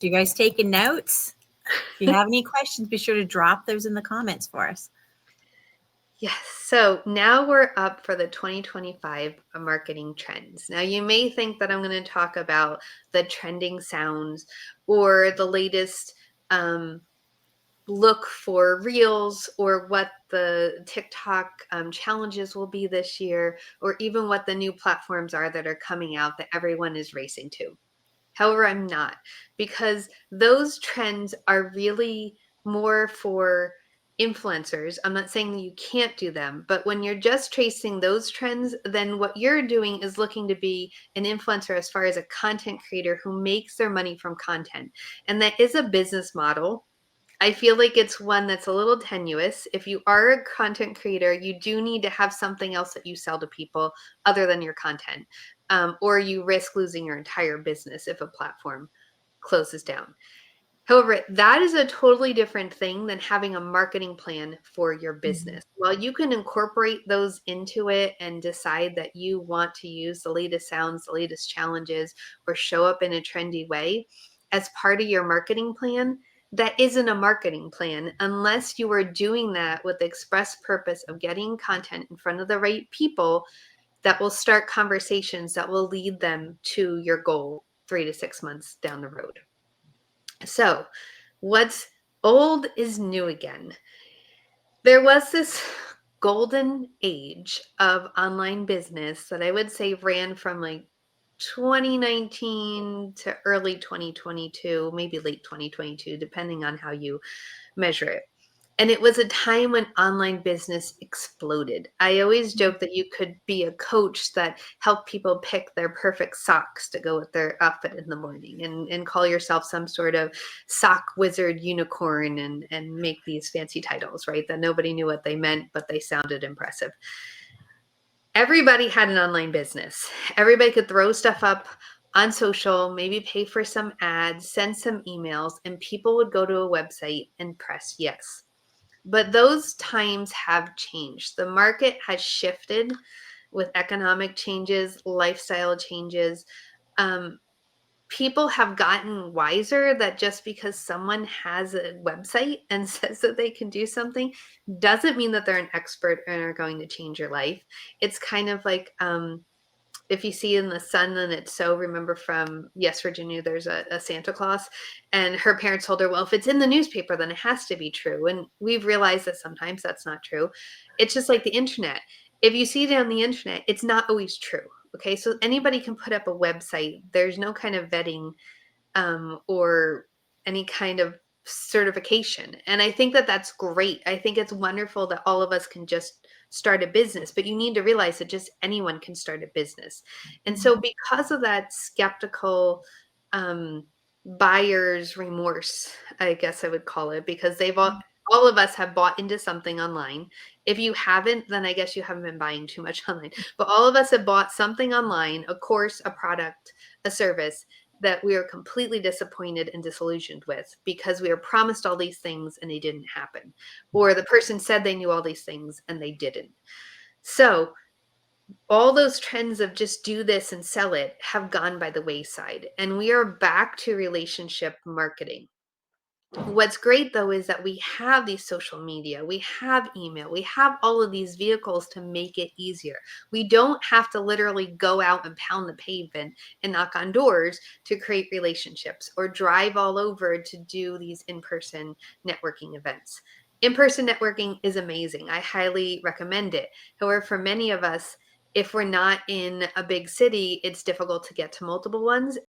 Do you guys taking notes? If you have any questions, be sure to drop those in the comments for us. Yes. So now we're up for the 2025 marketing trends. Now you may think that I'm going to talk about the trending sounds or the latest look for reels, or what the TikTok challenges will be this year, or even what the new platforms are that are coming out that everyone is racing to. However, I'm not, because those trends are really more for influencers. I'm not saying that you can't do them, but when you're just tracing those trends, then what you're doing is looking to be an influencer as far as a content creator who makes their money from content. And that is a business model. I feel like it's one that's a little tenuous. If you are a content creator, you do need to have something else that you sell to people other than your content, or you risk losing your entire business if a platform closes down. However, that is a totally different thing than having a marketing plan for your business. While you can incorporate those into it and decide that you want to use the latest sounds, the latest challenges, or show up in a trendy way as part of your marketing plan, that isn't a marketing plan unless you are doing that with the express purpose of getting content in front of the right people that will start conversations that will lead them to your goal 3 to 6 months down the road. So, what's old is new again. There was this golden age of online business that I would say ran from like 2019 to early 2022, maybe late 2022, depending on how you measure it. And it was a time when online business exploded. I always joke that you could be a coach that helped people pick their perfect socks to go with their outfit in the morning, and call yourself some sort of sock wizard unicorn, and make these fancy titles, right? That nobody knew what they meant, but they sounded impressive. Everybody had an online business. Everybody could throw stuff up on social, maybe pay for some ads, send some emails, and people would go to a website and press yes. But those times have changed. The market has shifted with economic changes, lifestyle changes. People have gotten wiser that just because someone has a website and says that they can do something doesn't mean that they're an expert and are going to change your life. It's kind of like if you see in the sun, then it's so. Remember from Yes, Virginia, there's a Santa Claus, and her parents told her, well, if it's in the newspaper, then it has to be true. And we've realized that sometimes that's not true. It's just like the internet. If you see it on the internet, it's not always true. Okay, so anybody can put up a website. There's no kind of vetting or any kind of certification. And I think that that's great. I think it's wonderful that all of us can just start a business, but you need to realize that just anyone can start a business. And so because of that skeptical buyer's remorse, I guess I would call it, because they've all of us have bought into something online. If you haven't, then I guess you haven't been buying too much online. But all of us have bought something online, a course, a product, a service, that we are completely disappointed and disillusioned with because we were promised all these things and they didn't happen. Or the person said they knew all these things and they didn't. So all those trends of just do this and sell it have gone by the wayside. And we are back to relationship marketing. What's great though is that we have these social media, we have email, we have all of these vehicles to make it easier. We don't have to literally go out and pound the pavement and knock on doors to create relationships, or drive all over to do these in-person networking events. In-person networking is amazing. I highly recommend it. However, for many of us, if we're not in a big city, it's difficult to get to multiple ones.